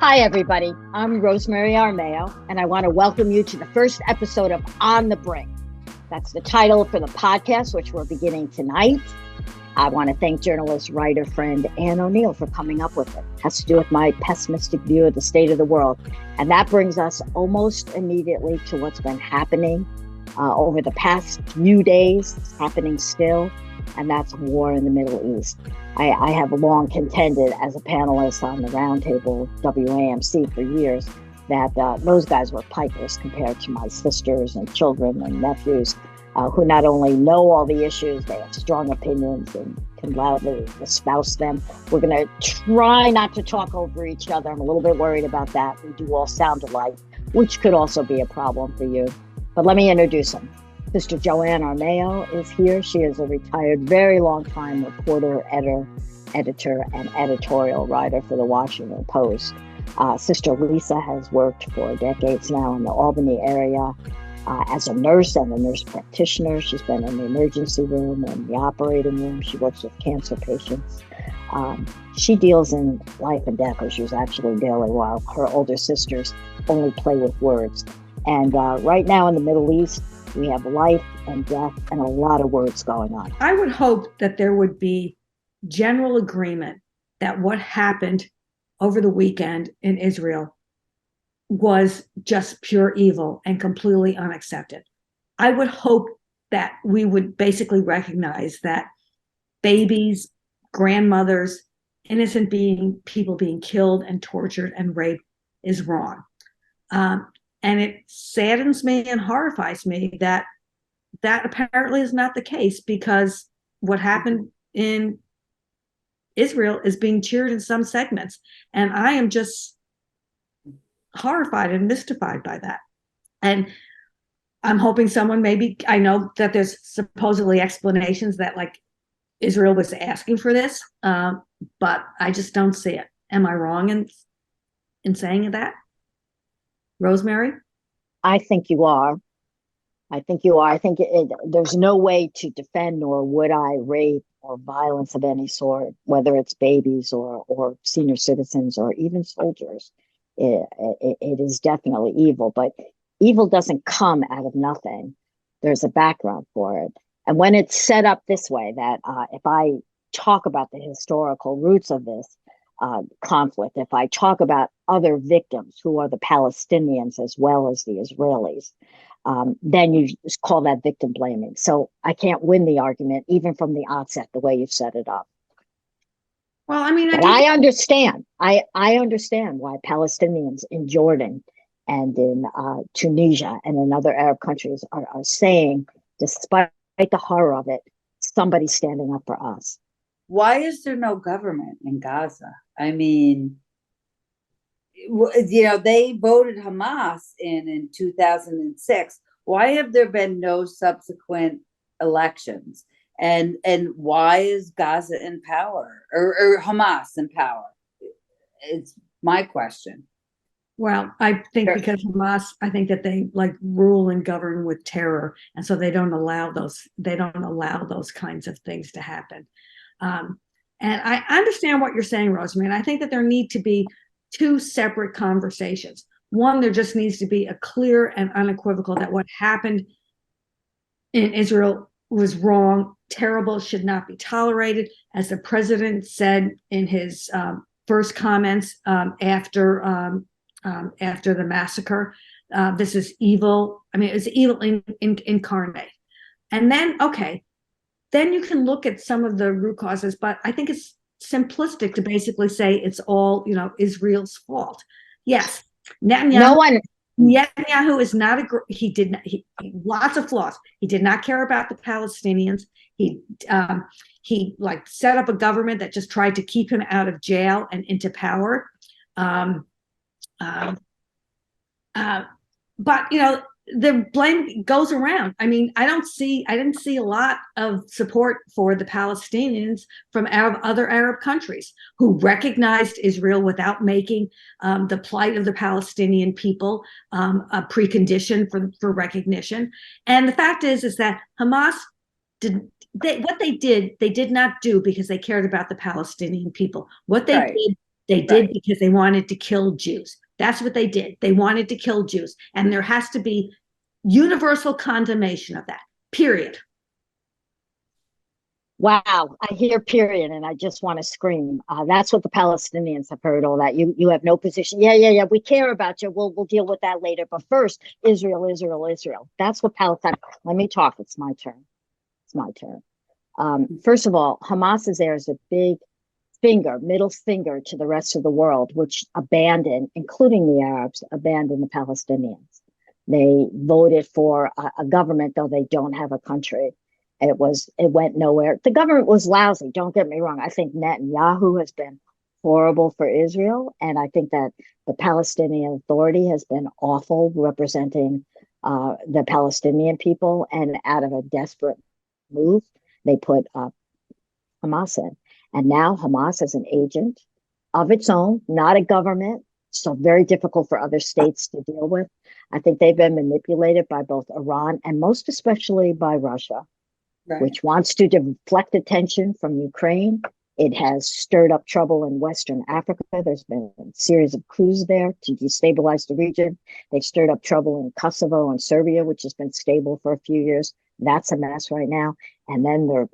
Hi, everybody. I'm Rosemary Armao, and I want to welcome you to the first episode of On the Brink. That's the title for the podcast, which we're beginning tonight. I want to thank journalist, writer, friend Ann O'Neill for coming up with it. It has to do with my pessimistic view of the state of the world. And that brings us almost immediately to what's been happening over the past few days. It's happening still, and that's war in the Middle East. I have long contended as a panelist on the Roundtable WAMC for years that those guys were pipers compared to my sisters and children and nephews who not only know all the issues, they have strong opinions and can loudly espouse them. We're going to try not to talk over each other. I'm a little bit worried about that. We do all sound alike, which could also be a problem for you. But let me introduce them. Sister Joanne Armao is here. She is a retired, very long time reporter, editor, and editorial writer for the Washington Post. Sister Lisa has worked for decades now in the Albany area as a nurse and a nurse practitioner. She's been in the emergency room and the operating room. She works with cancer patients. She deals in life and death issues actually daily, while her older sisters only play with words. And right now in the Middle East, we have life and death and a lot of words going on. I would hope that there would be general agreement that what happened over the weekend in Israel was just pure evil and completely unaccepted. I would hope that we would basically recognize that babies, grandmothers, innocent people being killed and tortured and raped is wrong. And it saddens me and horrifies me that apparently is not the case, because what happened in Israel is being cheered in some segments. And I am just horrified and mystified by that. And I'm hoping someone I know that there's supposedly explanations that like Israel was asking for this, but I just don't see it. Am I wrong in saying that? Rosemary? I think you are. I think there's no way to defend, nor would I, rape or violence of any sort, whether it's babies or senior citizens or even soldiers. It is definitely evil, but evil doesn't come out of nothing. There's a background for it. And when it's set up this way, that if I talk about the historical roots of this conflict, if I talk about other victims who are the Palestinians as well as the Israelis, then you just call that victim blaming. So I can't win the argument, even from the onset, the way you've set it up. Well, I mean, I understand. I understand why Palestinians in Jordan and in Tunisia and in other Arab countries are saying, despite the horror of it, somebody's standing up for us. Why is there no government in Gaza? I mean, they voted Hamas in 2006. Why have there been no subsequent elections? And why is Gaza in power or Hamas in power? It's my question. Well, I think because Hamas, I think that they like rule and govern with terror, and so they don't allow those kinds of things to happen. And I understand what you're saying, Rosemary, and I think that there need to be two separate conversations. One, there just needs to be a clear and unequivocal that what happened in Israel was wrong, terrible, should not be tolerated. As the president said in his first comments after the massacre, this is evil. I mean, it's evil incarnate. And then, then you can look at some of the root causes, but I think it's simplistic to basically say it's all, Israel's fault. Yes, Netanyahu is not lots of flaws. He did not care about the Palestinians. He set up a government that just tried to keep him out of jail and into power. But the blame goes around. I mean, I didn't see a lot of support for the Palestinians from other Arab countries who recognized Israel without making the plight of the Palestinian people a precondition for recognition. And the fact is that Hamas they did not do because they cared about the Palestinian people. What they did, They did because they wanted to kill Jews. That's what they did. They wanted to kill Jews. And there has to be universal condemnation of that, period. Wow, I hear period, and I just want to scream. That's what the Palestinians have heard. All that you have no position. Yeah. We care about you. We'll deal with that later. But first, Israel. That's what Palestine. Let me talk. It's my turn. First of all, Hamas is there as a big middle finger to the rest of the world, which abandoned, including the Arabs, abandoned the Palestinians. They voted for a government, though they don't have a country. It went nowhere. The government was lousy. Don't get me wrong. I think Netanyahu has been horrible for Israel. And I think that the Palestinian Authority has been awful representing the Palestinian people. And out of a desperate move, they put Hamas in. And now Hamas is an agent of its own, not a government. So very difficult for other states to deal with. I think they've been manipulated by both Iran and most especially by Russia. Right. Which wants to deflect attention from Ukraine. It has stirred up trouble in Western Africa. There's been a series of coups there to destabilize the region. They've stirred up trouble in Kosovo and Serbia, which has been stable for a few years. That's a mess right now. And then their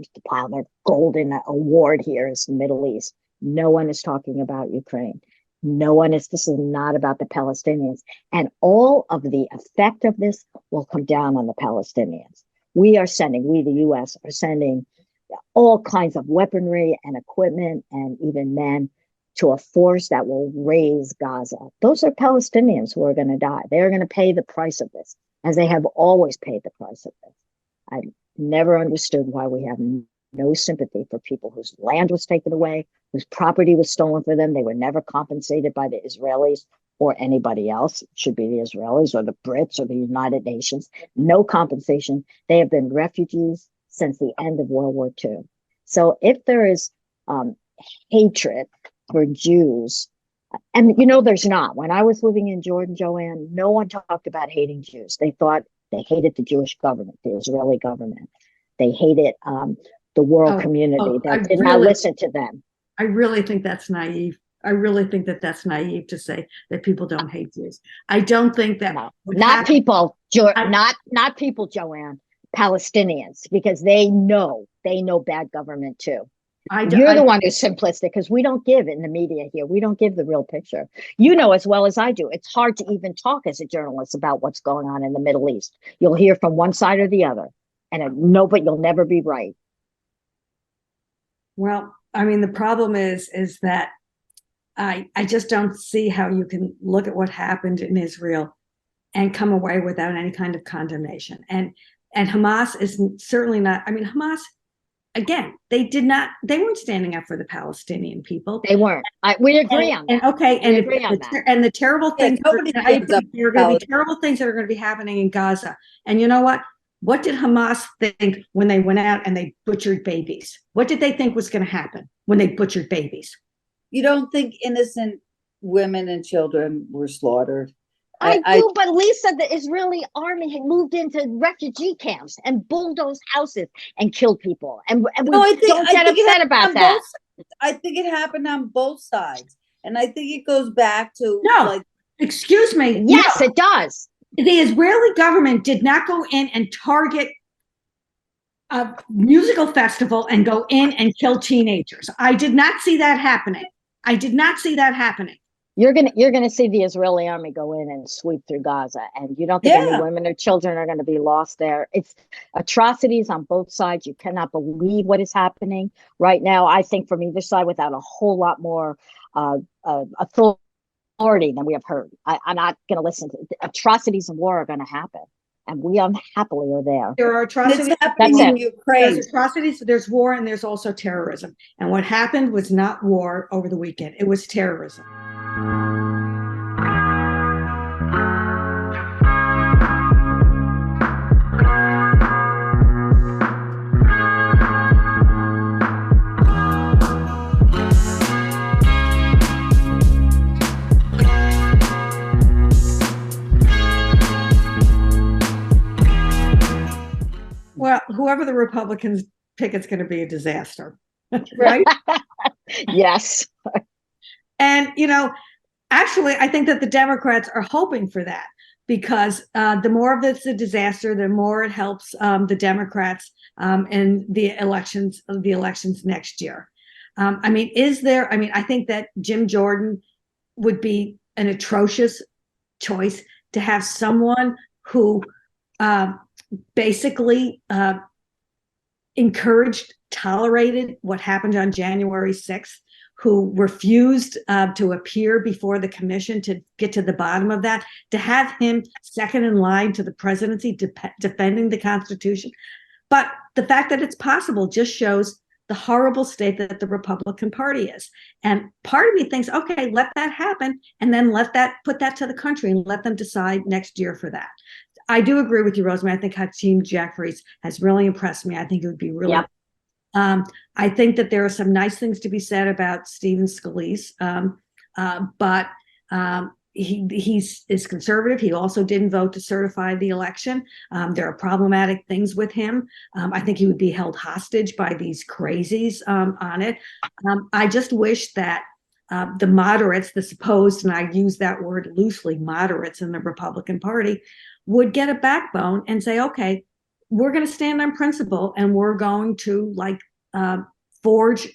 golden award here is the Middle East. No one is talking about Ukraine. This is not about the Palestinians. And all of the effect of this will come down on the Palestinians. We, the U.S., are sending all kinds of weaponry and equipment and even men to a force that will raise Gaza. Those are Palestinians who are going to die. They are going to pay the price of this, as they have always paid the price of this. I never understood why we have no sympathy for people whose land was taken away, whose property was stolen for them. They were never compensated by the Israelis or anybody else. It should be the Israelis or the Brits or the United Nations. No compensation. They have been refugees since the end of World War II. So if there is hatred for Jews, and there's not. When I was living in Jordan, Joanne, no one talked about hating Jews. They thought they hated the Jewish government, the Israeli government. They hated the world community that did not listen to them. I really think that's naive. I really think that that's naive to say that people don't hate Jews. I don't think that. No, not people, not people, Joanne. Palestinians, because they know bad government too. You're the one who's simplistic, because we don't give in the media here. We don't give the real picture. You know as well as I do. It's hard to even talk as a journalist about what's going on in the Middle East. You'll hear from one side or the other, but you'll never be right. Well, I mean, the problem is that I just don't see how you can look at what happened in Israel and come away without any kind of condemnation. And Hamas is certainly not. I mean, Hamas, again, they weren't standing up for the Palestinian people. They weren't. We agree on that. And the terrible things, there are going to be terrible things that are going to be happening in Gaza. And you know what? What did Hamas think when they went out and they butchered babies? What did they think was going to happen when they butchered babies? You don't think innocent women and children were slaughtered? I do, but Lisa, the Israeli army had moved into refugee camps and bulldozed houses and killed people. And we don't get upset about that. I think it happened on both sides. And I think it goes back to... Excuse me. Yes, it does. The Israeli government did not go in and target a musical festival and go in and kill teenagers. I did not see that happening. You're gonna see the Israeli army go in and sweep through Gaza, and you don't think any women or children are going to be lost there. It's atrocities on both sides. You cannot believe what is happening right now. I think from either side, without a whole lot more authority than we have heard. I'm not going to listen. Atrocities in war are going to happen, and we unhappily are there. There are atrocities happening in Ukraine. There's atrocities, there's war, and there's also terrorism. And what happened was not war over the weekend. It was terrorism. Well, whoever the Republicans pick, it's going to be a disaster, right? Yes. And, actually, I think that the Democrats are hoping for that, because the more of it's a disaster, the more it helps the Democrats in the elections next year. I think that Jim Jordan would be an atrocious choice to have someone who basically tolerated what happened on January 6th, who refused to appear before the commission to get to the bottom of that, to have him second in line to the presidency defending the Constitution. But the fact that it's possible just shows the horrible state that the Republican Party is. And part of me thinks, okay, let that happen, and then put that to the country and let them decide next year for that. I do agree with you, Rosemary. I think Hakeem Jeffries has really impressed me. I think it would be really. Yep. I think that there are some nice things to be said about Stephen Scalise, but he is conservative. He also didn't vote to certify the election. There are problematic things with him. I think he would be held hostage by these crazies on it. I just wish that the moderates, the supposed, and I use that word loosely, moderates in the Republican Party, would get a backbone and say, okay, we're going to stand on principle, and we're going to forge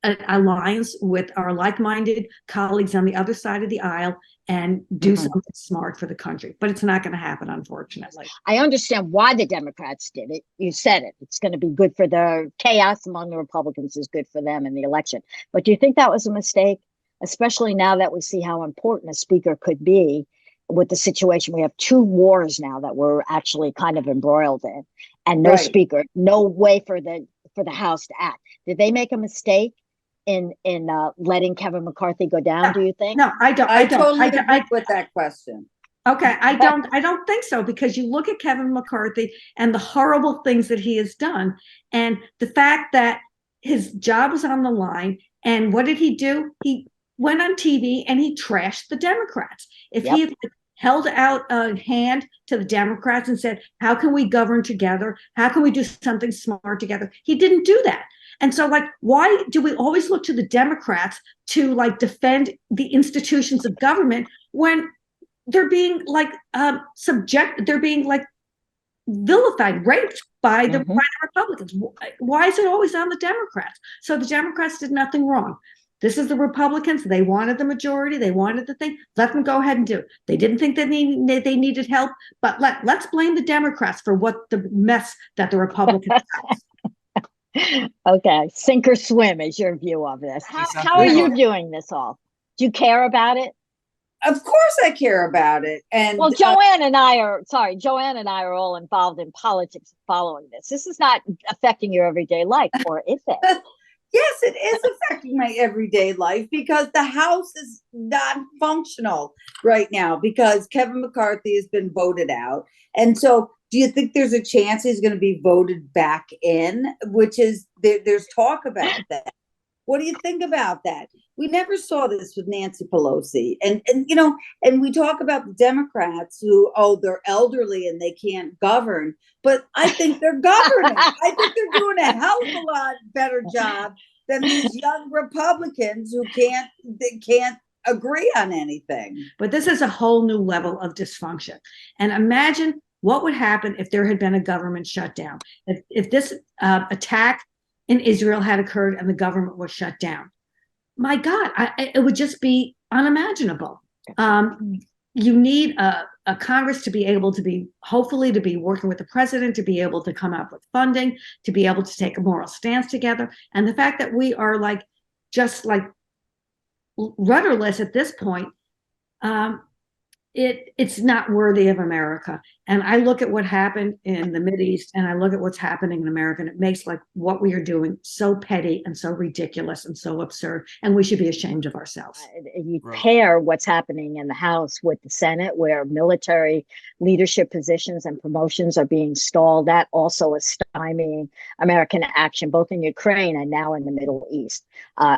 an alliance with our like-minded colleagues on the other side of the aisle and do something smart for the country. But it's not going to happen, unfortunately. I understand why the Democrats did it. You said it. It's going to be good for the chaos among the Republicans is good for them in the election. But do you think that was a mistake, especially now that we see how important a speaker could be with the situation? We have two wars now that we're actually kind of embroiled in, and no speaker, no way for the House to act. Did they make a mistake in letting Kevin McCarthy go down? Do you think? No, I don't. I totally agree with that question. Okay, I don't think so, because you look at Kevin McCarthy and the horrible things that he has done, and the fact that his job was on the line. And what did he do? He went on TV and he trashed the Democrats. If he had held out a hand to the Democrats and said, how can we govern together? How can we do something smart together? He didn't do that. And so, why do we always look to the Democrats to defend the institutions of government when they're being they're being vilified, raped by the Republicans? Why is it always on the Democrats? So the Democrats did nothing wrong. This is the Republicans. They wanted the majority. They wanted the thing. Let them go ahead and do it. They didn't think that they needed help, but let's blame the Democrats for what the mess that the Republicans Okay, sink or swim is your view of this. How are you viewing this all? Do you care about it? Of course I care about it. And well, Joanne and I are all involved in politics following this. This is not affecting your everyday life, or is it? Yes, it is affecting my everyday life, because the House is not functional right now because Kevin McCarthy has been voted out. And so do you think there's a chance he's going to be voted back in, which is there's talk about that? What do you think about that? We never saw this with Nancy Pelosi. And we talk about the Democrats who, they're elderly and they can't govern. But I think they're governing. I think they're doing a hell of a lot better job than these young Republicans who can't agree on anything. But this is a whole new level of dysfunction. And imagine what would happen if there had been a government shutdown. If this attack in Israel had occurred and the government was shut down. My God, it would just be unimaginable. You need a Congress to be able to be, hopefully, to be working with the president, to be able to come up with funding, to be able to take a moral stance together. And the fact that we are just rudderless at this point, it's not worthy of America. And I look at what happened in the Mideast, and I look at what's happening in America, and it makes what we are doing so petty and so ridiculous and so absurd, and we should be ashamed of ourselves. You pair what's happening in the House with the Senate, where military leadership positions and promotions are being stalled. That also is stymieing American action, both in Ukraine and now in the Middle East.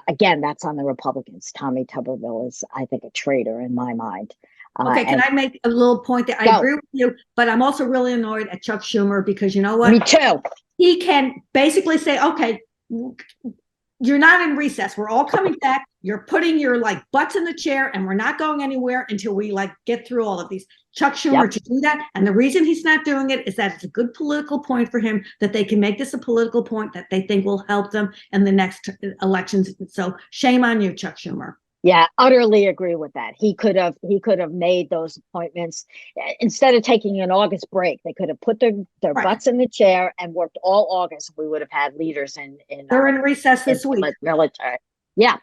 Again, that's on the Republicans. Tommy Tuberville is, I think, a traitor in my mind. Okay, can I make a little point that I agree with you, but I'm also really annoyed at Chuck Schumer, because you know what? Me too. He can basically say, okay, you're not in recess. We're all coming back. you're putting your like butts in the chair and we're not going anywhere until we like get through all of these. Chuck Schumer to do that. And the reason he's not doing it is that it's a good political point for him, that they can make this a political point that they think will help them in the next elections. So shame on you, Chuck Schumer. Yeah, utterly agree with that. He could have made those appointments instead of taking an August break. They could have put their butts in the chair and worked all August. We would have had leaders in they're in recess this week. Military. Yeah.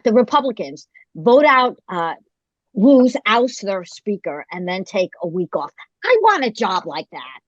The Republicans vote out, oust their speaker, and then take a week off. I want a job like that.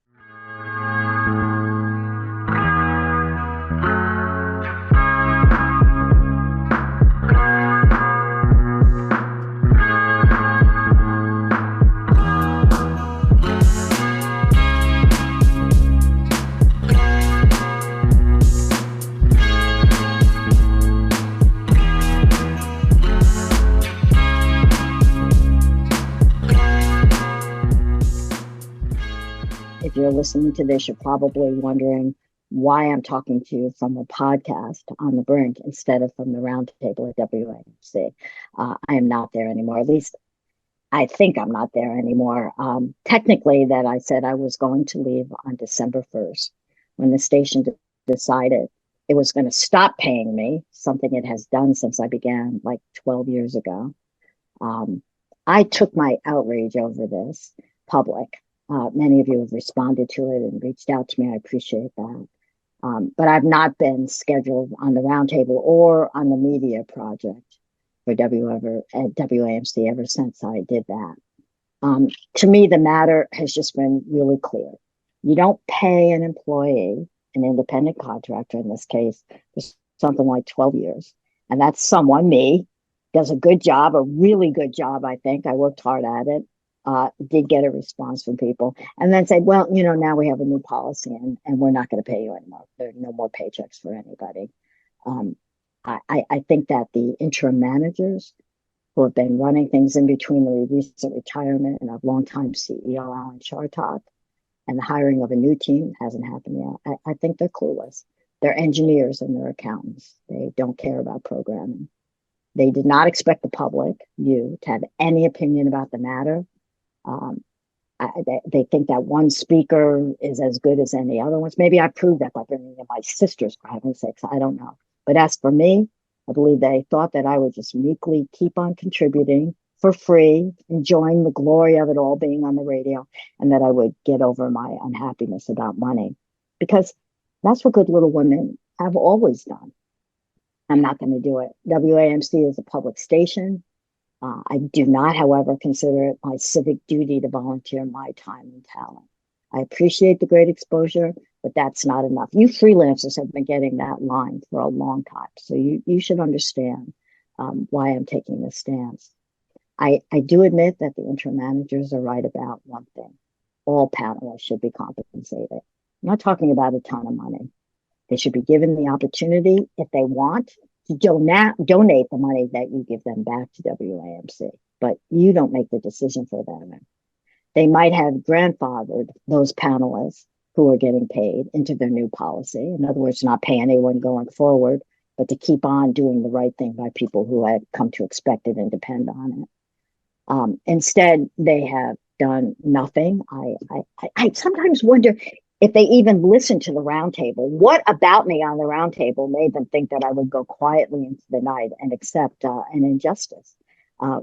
If you're listening to this, you're probably wondering why I'm talking to you from a podcast on the Brink instead of from the roundtable at WAMC. I am not there anymore. At least I think I'm not there anymore. Technically, that I said I was going to leave on December 1st when the station decided it was going to stop paying me, something it has done since I began like 12 years ago. I took my outrage over this public. Many of you have responded to it and reached out to me. I appreciate that. But I've not been scheduled on the roundtable or on the media project for WAMC ever since I did that. To me, the matter has just been really clear. You don't pay an employee, an independent contractor in this case, for something like 12 years. And that's someone, me, does a good job, a really good job, I think. I worked hard at it. Did get a response from people, and then said, well, now we have a new policy and we're not going to pay you anymore. There are no more paychecks for anybody. I think that the interim managers who have been running things in between the recent retirement and of longtime CEO Alan Chartock and the hiring of a new team hasn't happened yet. I think they're clueless. They're engineers and they're accountants. They don't care about programming. They did not expect the public, you, to have any opinion about the matter. They think that one speaker is as good as any other ones. Maybe I proved that by bringing in my sisters, for heaven's sakes. I don't know. But as for me, I believe they thought that I would just meekly keep on contributing for free, enjoying the glory of it all being on the radio, and that I would get over my unhappiness about money. Because that's what good little women have always done. I'm not going to do it. WAMC is a public station. I do not, however, consider it my civic duty to volunteer my time and talent. I appreciate the great exposure, but that's not enough. You freelancers have been getting that line for a long time, so you should understand why I'm taking this stance. I do admit that the interim managers are right about one thing. All panelists should be compensated. I'm not talking about a ton of money. They should be given the opportunity, if they want, to donate the money that you give them back to WAMC, but you don't make the decision for them. They might have grandfathered those panelists who are getting paid into their new policy. In other words, not pay anyone going forward, but to keep on doing the right thing by people who had come to expect it and depend on it. Instead, they have done nothing. I sometimes wonder if they even listened to the roundtable. What about me on the roundtable made them think that I would go quietly into the night and accept an injustice?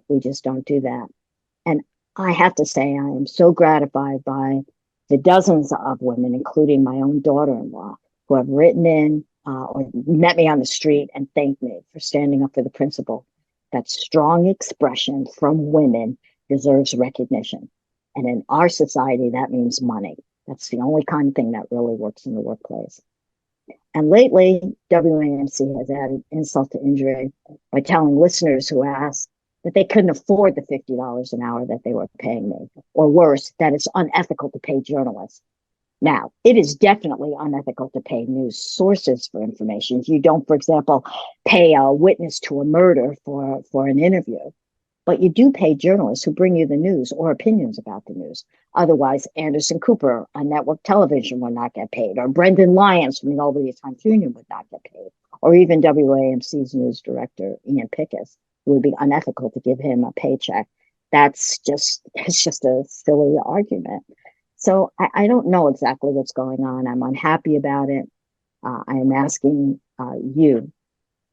We just don't do that. And I have to say, I am so gratified by the dozens of women, including my own daughter-in-law, who have written in or met me on the street and thanked me for standing up for the principle that strong expression from women deserves recognition. And in our society, that means money. That's the only kind of thing that really works in the workplace. And lately, WAMC has added insult to injury by telling listeners who asked that they couldn't afford the $50 an hour that they were paying me, or worse, that it's unethical to pay journalists. Now, it is definitely unethical to pay news sources for information. If you don't, for example, pay a witness to a murder for an interview, but you do pay journalists who bring you the news or opinions about the news. Otherwise, Anderson Cooper on network television would not get paid, or Brendan Lyons from the Albany Times Union would not get paid, or even WAMC's news director, Ian Pickus. It would be unethical to give him a paycheck. It's just a silly argument. So I don't know exactly what's going on. I'm unhappy about it. I am asking you,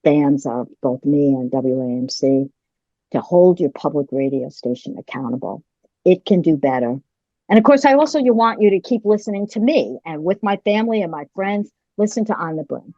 fans of both me and WAMC, to hold your public radio station accountable. It can do better. And of course, I also want you to keep listening to me, and with my family and my friends, listen to On the Brink.